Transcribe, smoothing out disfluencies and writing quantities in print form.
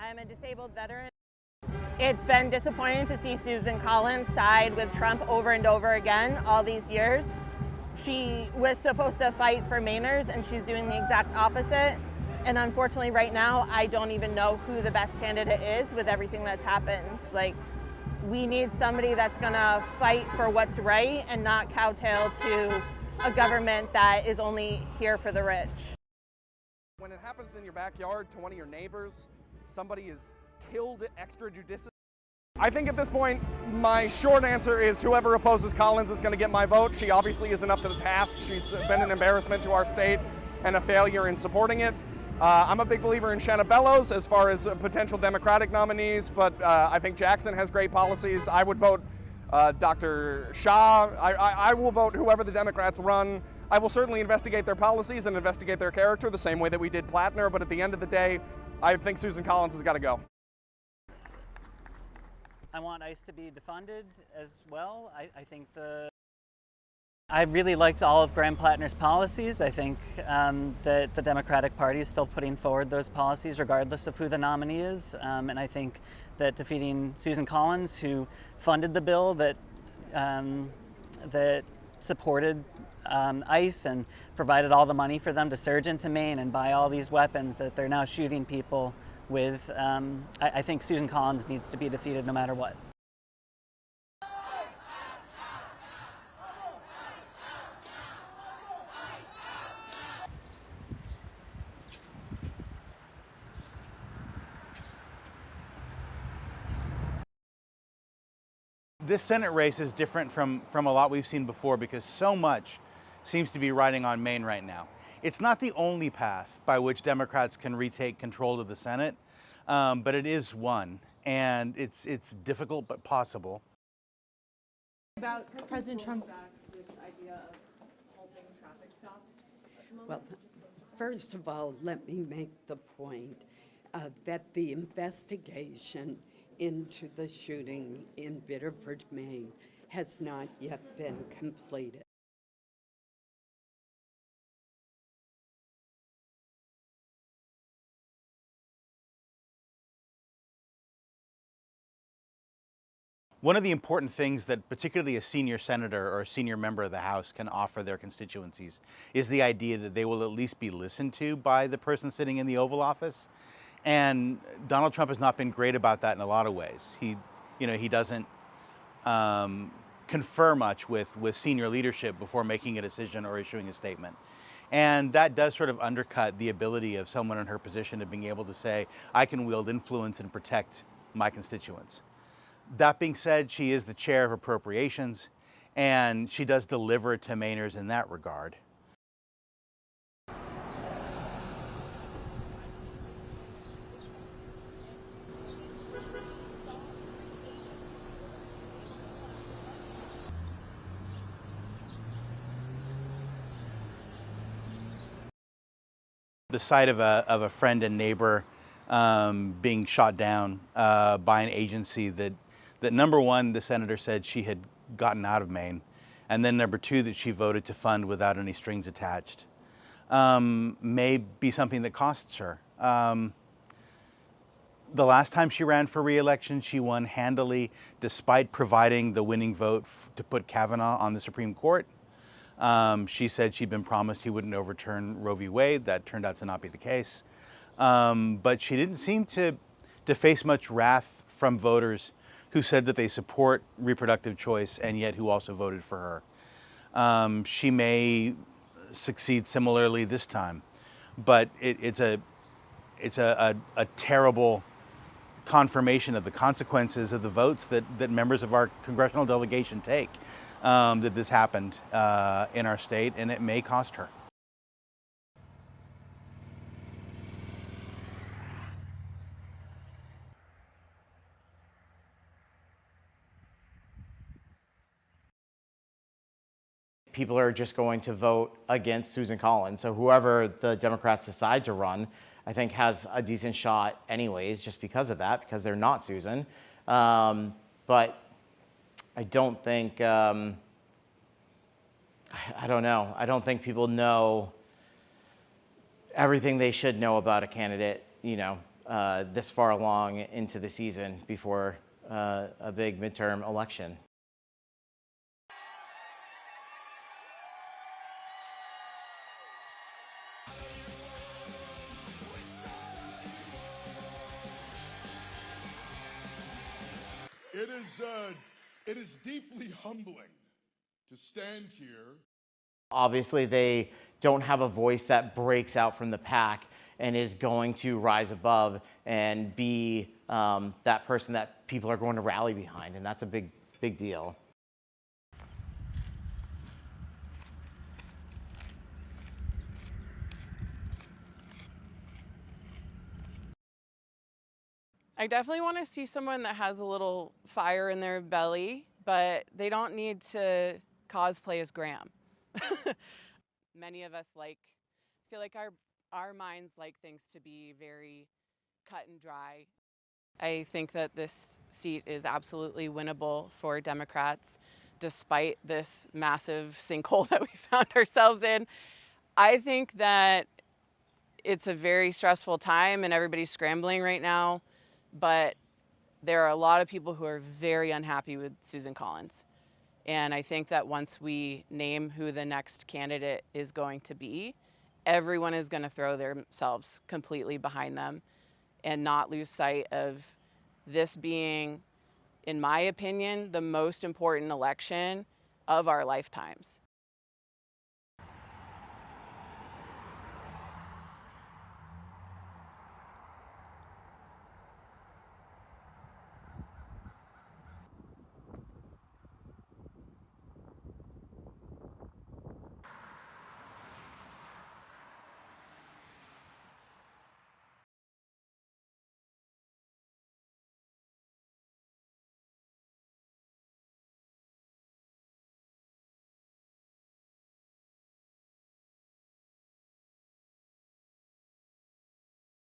I'm a disabled veteran. It's been disappointing to see Susan Collins side with Trump over and over again all these years. She was supposed to fight for Mainers and she's doing the exact opposite. And unfortunately right now, I don't even know who the best candidate is with everything that's happened. Like, we need somebody that's gonna fight for what's right and not kowtow to a government that is only here for the rich. When it happens in your backyard to one of your neighbors, somebody is killed extrajudicially. I think at this point, my short answer is whoever opposes Collins is going to get my vote. She obviously isn't up to the task. She's been an embarrassment to our state and a failure in supporting it. I'm a big believer in Shanna Bellows as far as potential Democratic nominees, but I think Jackson has great policies. I would vote Dr. Shah. I will vote whoever the Democrats run. I will certainly investigate their policies and investigate their character the same way that we did Plattner, but at the end of the day, I think Susan Collins has got to go. I want ICE to be defunded as well. I really liked all of Graham Plattner's policies. I think that the Democratic Party is still putting forward those policies regardless of who the nominee is. And I think that defeating Susan Collins, who funded the bill that supported ICE and provided all the money for them to surge into Maine and buy all these weapons that they're now shooting people with, I think Susan Collins needs to be defeated no matter what. This Senate race is different from a lot we've seen before because so much seems to be riding on Maine right now. It's not the only path by which Democrats can retake control of the Senate, but it is one, and it's difficult but possible. About President Trump. This idea of halting traffic stops at the moment? Well, first of all, let me make the point that the investigation into the shooting in Biddeford, Maine, has not yet been completed. One of the important things that particularly a senior senator or a senior member of the House can offer their constituencies is the idea that they will at least be listened to by the person sitting in the Oval Office. And Donald Trump has not been great about that in a lot of ways. He doesn't confer much with senior leadership before making a decision or issuing a statement. And that does sort of undercut the ability of someone in her position of being able to say, I can wield influence and protect my constituents. That being said, she is the chair of appropriations, and she does deliver to Mainers in that regard. The sight of a friend and neighbor being shot down by an agency that number one, the senator said she had gotten out of Maine, and then number two, that she voted to fund without any strings attached, may be something that costs her. The last time she ran for re-election, she won handily despite providing the winning vote to put Kavanaugh on the Supreme Court. She said she'd been promised he wouldn't overturn Roe v. Wade. That turned out to not be the case. But she didn't seem to face much wrath from voters who said that they support reproductive choice and yet who also voted for her. She may succeed similarly this time, but it's a terrible confirmation of the consequences of the votes that members of our congressional delegation take, that this happened in our state, and it may cost her. People are just going to vote against Susan Collins. So whoever the Democrats decide to run, I think has a decent shot anyways, just because of that, because they're not Susan. But I don't think, I don't know. I don't think people know everything they should know about a candidate, this far along into the season before a big midterm election. It is deeply humbling to stand here. Obviously, they don't have a voice that breaks out from the pack and is going to rise above and be that person that people are going to rally behind, and that's a big deal. I definitely want to see someone that has a little fire in their belly, but they don't need to cosplay as Graham. Many of us feel like our minds like things to be very cut and dry. I think that this seat is absolutely winnable for Democrats, despite this massive sinkhole that we found ourselves in. I think that it's a very stressful time and everybody's scrambling right now, but there are a lot of people who are very unhappy with Susan Collins. And I think that once we name who the next candidate is going to be, everyone is going to throw themselves completely behind them and not lose sight of this being, in my opinion, the most important election of our lifetimes.